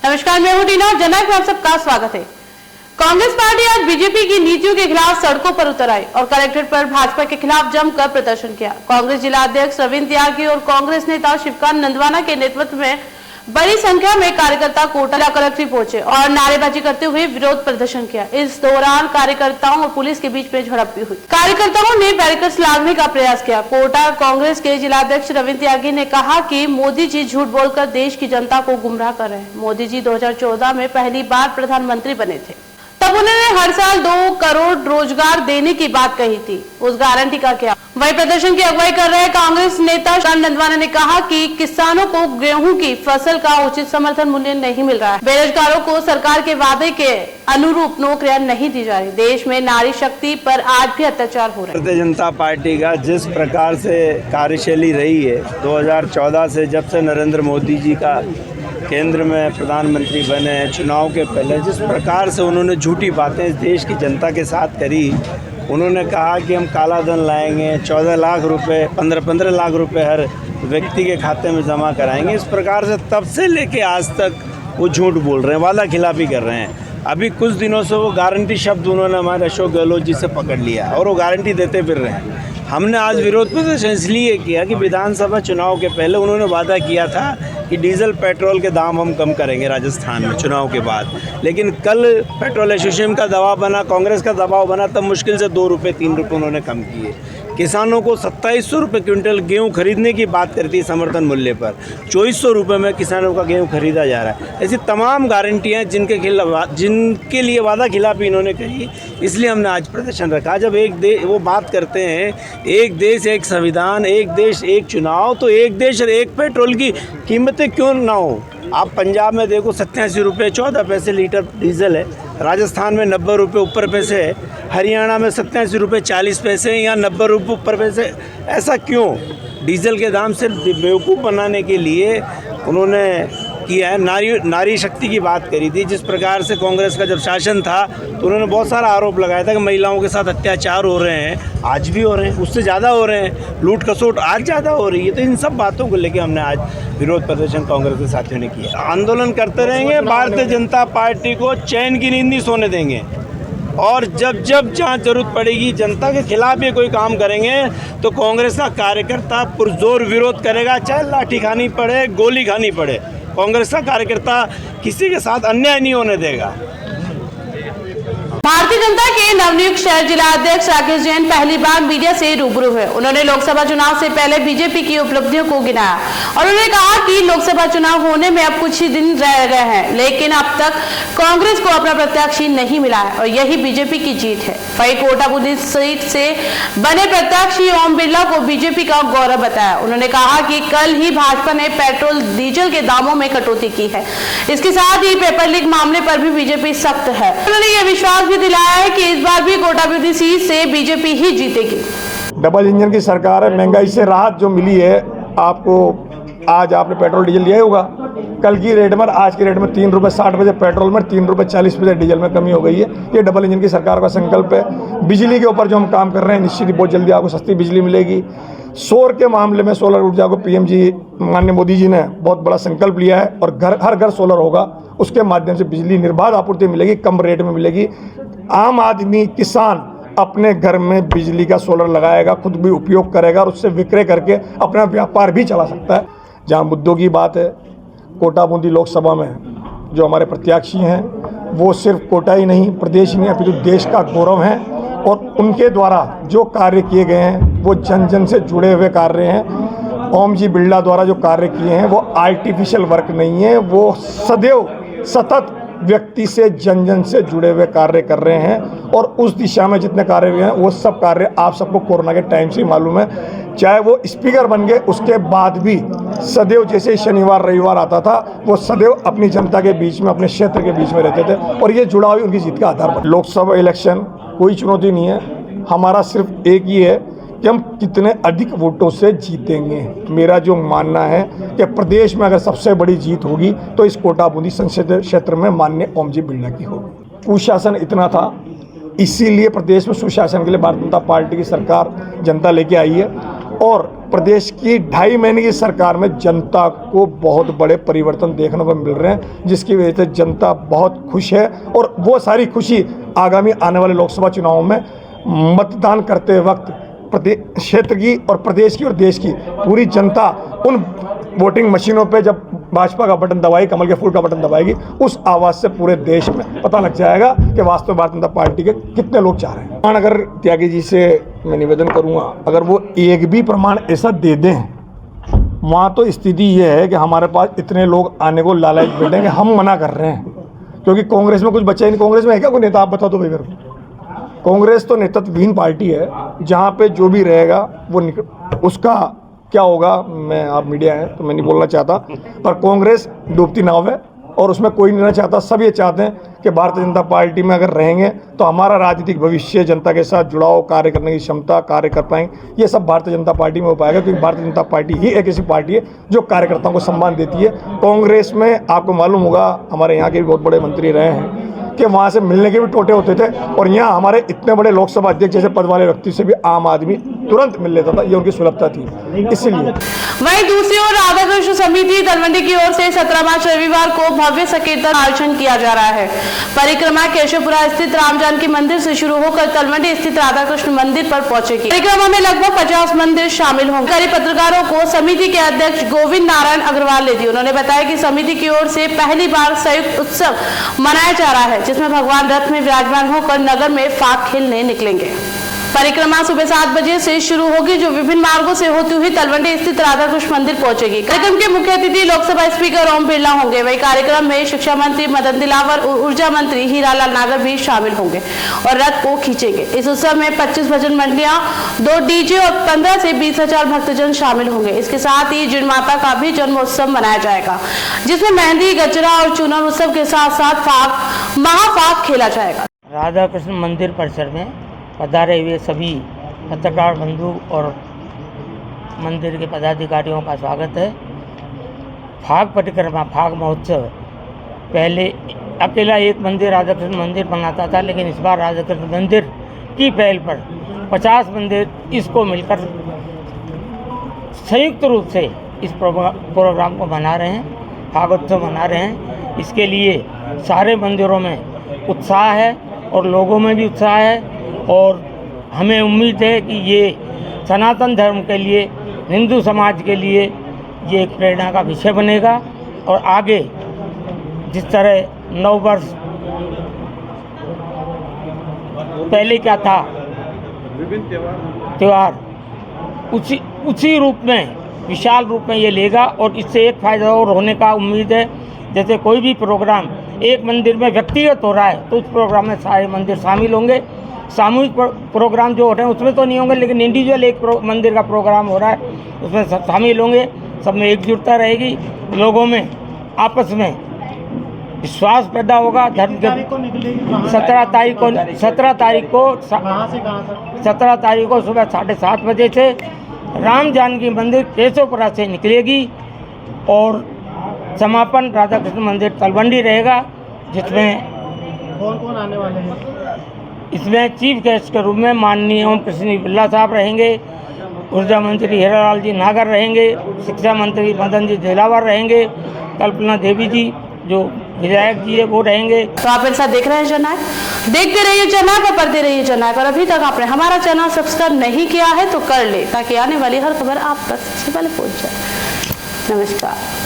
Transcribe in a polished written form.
नमस्कार, मैं हूं टीना और जनक में आप सबका स्वागत है। कांग्रेस पार्टी आज बीजेपी की नीतियों के खिलाफ सड़कों पर उतर आई और कलेक्ट्रेट पर भाजपा के खिलाफ जमकर प्रदर्शन किया। कांग्रेस जिला अध्यक्ष रविंद्र त्यागी और कांग्रेस नेता शिवकांत नंदवाना के नेतृत्व में बड़ी संख्या में कार्यकर्ता कोटा कलेक्ट्रेट पहुंचे और नारेबाजी करते हुए विरोध प्रदर्शन किया। इस दौरान कार्यकर्ताओं और पुलिस के बीच में झड़प भी हुई। कार्यकर्ताओं ने बैरिकेड्स लागने का प्रयास किया। कोटा कांग्रेस के जिलाध्यक्ष रविंद्र त्यागी ने कहा कि मोदी जी झूठ बोलकर देश की जनता को गुमराह कर रहे हैं। मोदी जी 2014 में पहली बार प्रधानमंत्री बने थे, तब उन्होंने हर साल 2 करोड़ रोजगार देने की बात कही थी। उस गारंटी का क्या? वही प्रदर्शन की अगुवाई कर रहे कांग्रेस नेता शिवकांत नंदवाना ने कहा कि किसानों को गेहूं की फसल का उचित समर्थन मूल्य नहीं मिल रहा है। बेरोजगारों को सरकार के वादे के अनुरूप नौकरियां नहीं दी जा रही। देश में नारी शक्ति पर आज भी अत्याचार हो रहा है। भारतीय जनता पार्टी का जिस प्रकार से कार्यशैली रही है 2014 से, जब से नरेंद्र मोदी जी का केंद्र में प्रधानमंत्री बने हैं, चुनाव के पहले जिस प्रकार से उन्होंने झूठी बातें इस देश की जनता के साथ करी। उन्होंने कहा कि हम काला धन लाएंगे, 14 लाख रुपए 15 लाख रुपए हर व्यक्ति के खाते में जमा कराएंगे। इस प्रकार से तब से लेके आज तक वो झूठ बोल रहे हैं, वादा खिलाफी कर रहे हैं। अभी कुछ दिनों से वो गारंटी शब्द उन्होंने हमारे अशोक गहलोत जी से पकड़ लिया और वो गारंटी देते फिर रहे हैं। हमने आज विरोध प्रदर्शन इसलिए किया कि विधानसभा चुनाव के पहले उन्होंने वादा किया था कि डीजल पेट्रोल के दाम हम कम करेंगे राजस्थान में चुनाव के बाद, लेकिन कल पेट्रोल एसोसिएशन का दबाव बना, कांग्रेस का दबाव बना, तब मुश्किल से 2 रुपये 3 रुपये उन्होंने कम किए। किसानों को 2700 रुपये क्विंटल गेहूँ खरीदने की बात करती है समर्थन मूल्य पर, 2400 रुपये में किसानों का गेहूँ खरीदा जा रहा है। ऐसी तमाम गारंटियाँ जिनके लिए वादा खिलाफी इन्होंने कही, इसलिए हमने आज प्रदर्शन रखा। जब वो बात करते हैं एक देश एक संविधान, एक देश एक चुनाव, तो एक देश और एक पेट्रोल की कीमतें क्यों ना हो? आप पंजाब में देखो 87 रुपये 14 पैसे लीटर डीजल है, राजस्थान में 90 रुपये ऊपर पैसे है, हरियाणा में 87 रुपये 40 पैसे, यहाँ 90 रुपये ऊपर पैसे। ऐसा क्यों? डीजल के दाम से बेवकूफ़ बनाने के लिए उन्होंने किया है। नारी शक्ति की बात करी थी। जिस प्रकार से कांग्रेस का जब शासन था तो उन्होंने बहुत सारा आरोप लगाया था कि महिलाओं के साथ अत्याचार हो रहे हैं, आज भी हो रहे हैं, उससे ज़्यादा हो रहे हैं, लूट खसोट आज ज़्यादा हो रही है। तो इन सब बातों को लेकर हमने आज विरोध प्रदर्शन कांग्रेस के साथियों ने किया। आंदोलन करते रहेंगे, भारतीय जनता पार्टी को चैन की नींद नहीं सोने देंगे और जब जहाँ जरूरत पड़ेगी जनता के खिलाफ ये कोई काम करेंगे तो कांग्रेस का कार्यकर्ता पुरजोर विरोध करेगा, चाहे लाठी खानी पड़े, गोली खानी पड़े। कांग्रेस का कार्यकर्ता किसी के साथ अन्याय नहीं होने देगा। भारतीय जनता के नवनियुक्त शहर जिला अध्यक्ष राकेश जैन पहली बार मीडिया से रूबरू हुए। उन्होंने लोकसभा चुनाव से पहले बीजेपी की उपलब्धियों को गिनाया और उन्होंने कहा कि लोकसभा चुनाव होने में अब कुछ ही दिन रह गए हैं, लेकिन अब तक कांग्रेस को अपना प्रत्याशी नहीं मिला है और यही बीजेपी की जीत है। वही कोटा बुद्धि सीट से बने प्रत्याशी ओम बिरला को बीजेपी का गौरव बताया। उन्होंने कहा कि कल ही भाजपा ने पेट्रोल डीजल के दामों में कटौती की है। इसके साथ ही पेपर लीक मामले पर भी बीजेपी सख्त है। उन्होंने ये विश्वास भी दिलाया है कि इस बार भी कोटा बुद्धि सीट से बीजेपी ही जीतेगी। डबल इंजन की सरकार है, महंगाई से राहत जो मिली है आपको। आज आपने पेट्रोल डीजल लिया होगा, कल की रेट में आज की रेट में 3 रुपये 60 पैसे पेट्रोल में, 3 रुपये 40 पैसे डीजल में कमी हो गई है। ये डबल इंजन की सरकार का संकल्प है। बिजली के ऊपर जो हम काम कर रहे हैं, निश्चित ही बहुत जल्दी आपको सस्ती बिजली मिलेगी। सौर के मामले में सोलर ऊर्जा को पीएम जी माननीय मोदी जी ने बहुत बड़ा संकल्प लिया है और हर घर सोलर होगा। उसके माध्यम से बिजली निर्बाध आपूर्ति मिलेगी, कम रेट में मिलेगी। आम आदमी किसान अपने घर में बिजली का सोलर लगाएगा, खुद भी उपयोग करेगा और उससे विक्रय करके अपना व्यापार भी चला सकता है। जहाँ मुद्दों की बात है, कोटा बूंदी लोकसभा में जो हमारे प्रत्याशी हैं वो सिर्फ कोटा ही नहीं, प्रदेश ही नहीं, अपितु देश का गौरव है और उनके द्वारा जो कार्य किए गए हैं वो जन जन से जुड़े हुए कार्य हैं। ओम जी बिरला द्वारा जो कार्य किए हैं वो आर्टिफिशियल वर्क नहीं है, वो सदैव सतत व्यक्ति से जन जन से जुड़े हुए कार्य कर रहे हैं और उस दिशा में जितने कार्य हुए हैं वो सब कार्य आप सबको कोरोना के टाइम से मालूम है। चाहे वो स्पीकर बन गए उसके बाद भी सदैव जैसे शनिवार रविवार आता था वो सदैव अपनी जनता के बीच में, अपने क्षेत्र के बीच में रहते थे और ये जुड़ाव उनकी जीत का आधार बना। लोकसभा इलेक्शन कोई चुनौती नहीं है, हमारा सिर्फ एक ही है कि हम कितने अधिक वोटों से जीतेंगे। मेरा जो मानना है कि प्रदेश में अगर सबसे बड़ी जीत होगी तो इस कोटा बूंदी संसदीय क्षेत्र में माननीय ओम जी बिरला की होगी। कुशासन इतना था, इसीलिए प्रदेश में सुशासन के लिए भारतीय जनता पार्टी की सरकार जनता लेके आई है और प्रदेश की 2.5 महीने की सरकार में जनता को बहुत बड़े परिवर्तन देखने को मिल रहे हैं, जिसकी वजह से जनता बहुत खुश है। और वो सारी खुशी आगामी आने वाले लोकसभा चुनाव में मतदान करते वक्त प्रदेश क्षेत्र की और प्रदेश की और देश की पूरी जनता उन वोटिंग मशीनों पे जब भाजपा का बटन दबाएगी, कमल के फूल का बटन दबाएगी, उस आवाज़ से पूरे देश में पता लग जाएगा कि वास्तव में भारतीय जनता पार्टी के कितने लोग चाह रहे हैं। अगर त्यागी जी से मैं निवेदन करूंगा, अगर वो एक भी प्रमाण ऐसा दे दें, वहाँ तो स्थिति ये है कि हमारे पास इतने लोग आने को लालच बैठेंगे, हम मना कर रहे हैं क्योंकि कांग्रेस में कुछ बचा ही नहीं। कांग्रेस में है क्या कोई नेता? आप बता दो भाई मेरे को। कांग्रेस तो नेतृत्वहीन पार्टी है, जहाँ पे जो भी रहेगा वो उसका क्या होगा, मैं आप मीडिया है तो मैं नहीं बोलना चाहता, पर कांग्रेस डूबती नाव है और उसमें कोई नहीं रहना चाहता। सब ये चाहते हैं कि भारतीय जनता पार्टी में अगर रहेंगे तो हमारा राजनीतिक भविष्य, जनता के साथ जुड़ाव, कार्य करने की क्षमता, कार्य कर पाएंगे, ये सब भारतीय जनता पार्टी में हो पाएगा, क्योंकि भारतीय जनता पार्टी ही एक ऐसी पार्टी है जो कार्यकर्ताओं को सम्मान देती है। कांग्रेस में आपको मालूम होगा, हमारे यहाँ के भी बहुत बड़े मंत्री रहे हैं कि वहाँ से मिलने के भी टोटे होते थे, और यहाँ हमारे इतने बड़े लोकसभा अध्यक्ष जैसे पद वाले व्यक्ति से भी आम आदमी तुरंत मिल लेता था। ये उनकी सुलभता थी, इसीलिए। वहीं दूसरी ओर राधा कृष्ण समिति तलवंडी की ओर से 17 मार्च रविवार को भव्य संकीर्तन आयोजन किया जा रहा है। परिक्रमा केशवपुरा स्थित राम जानकी मंदिर से शुरू होकर तलवंडी स्थित राधा कृष्ण मंदिर पर पहुंचेगी। परिक्रमा में लगभग 50 मंदिर शामिल होंगे। करीब पत्रकारों को समिति के अध्यक्ष गोविंद नारायण अग्रवाल ने दी। उन्होंने बताया कि समिति की ओर से पहली बार संयुक्त उत्सव मनाया जा रहा है, जिसमें भगवान रथ में विराजमान होकर नगर में फाग खेलने निकलेंगे। परिक्रमा सुबह 7 बजे से शुरू होगी, जो विभिन्न मार्गों से होती हुई तलवंडी स्थित राधा कृष्ण मंदिर पहुंचेगी। कार्यक्रम के मुख्य अतिथि लोकसभा स्पीकर ओम बिरला होंगे। वही कार्यक्रम में शिक्षा मंत्री मदन दिलावर, ऊर्जा मंत्री हीरालाल नागर भी शामिल होंगे और रथ को खींचेंगे। इस उत्सव में 25 भजन मंडलियां, 2 डीजे और 15 से 20,000 भक्तजन शामिल होंगे। इसके साथ ही जिन माता का भी जन्मोत्सव मनाया जाएगा, जिसमें मेहंदी, गजरा और चूनर उत्सव के साथ साथ फाग, महाफाग खेला जाएगा। राधा कृष्ण मंदिर परिसर में पधारे हुए सभी पत्रकार बंधु और मंदिर के पदाधिकारियों का स्वागत है। फाग परिक्रमा, फाग महोत्सव, पहले अकेला एक मंदिर राधा कृष्ण मंदिर बनाता था, लेकिन इस बार राधा कृष्ण मंदिर की पहल पर 50 मंदिर इसको मिलकर संयुक्त रूप से इस प्रोग्राम को मना रहे हैं, फागोत्सव मना रहे हैं। इसके लिए सारे मंदिरों में उत्साह है और लोगों में भी उत्साह है, और हमें उम्मीद है कि ये सनातन धर्म के लिए, हिंदू समाज के लिए ये एक प्रेरणा का विषय बनेगा। और आगे जिस तरह 9 वर्ष पहले क्या था त्यौहार, उसी रूप में, विशाल रूप में ये लेगा। और इससे एक फायदा और होने का उम्मीद है, जैसे कोई भी प्रोग्राम एक मंदिर में व्यक्तिगत हो रहा है तो उस प्रोग्राम में सारे मंदिर शामिल होंगे। सामूहिक प्रोग्राम जो हो रहे हैं उसमें तो नहीं होंगे, लेकिन इंडिविजुअल एक मंदिर का प्रोग्राम हो रहा है उसमें सब शामिल होंगे। सब में एकजुटता रहेगी, लोगों में आपस में विश्वास पैदा होगा। धर्म के 17 तारीख को सुबह 7:30 बजे से राम जानकी मंदिर केशवपुरा से निकलेगी और समापन राधा कृष्ण मंदिर तलवंडी रहेगा, जिसमें कौन आने वाले हैं? इसमें चीफ गेस्ट के रूप में माननीय ओम कृष्ण बिरला साहब रहेंगे, ऊर्जा मंत्री हीरालाल जी नागर रहेंगे, शिक्षा मंत्री मदन जी दिलावर रहेंगे, कल्पना देवी जी जो विधायक जी है वो रहेंगे। तो आप मेरे साथ देख रहे हैं जननायक, देखते रहिए जननायक और पढ़ते रहिए जननायक। और अभी तक आपने हमारा चैनल सब्सक्राइब नहीं किया है तो कर ले, ताकि आने वाली हर खबर आप तक सबसे पहले पहुंच जाए। नमस्कार।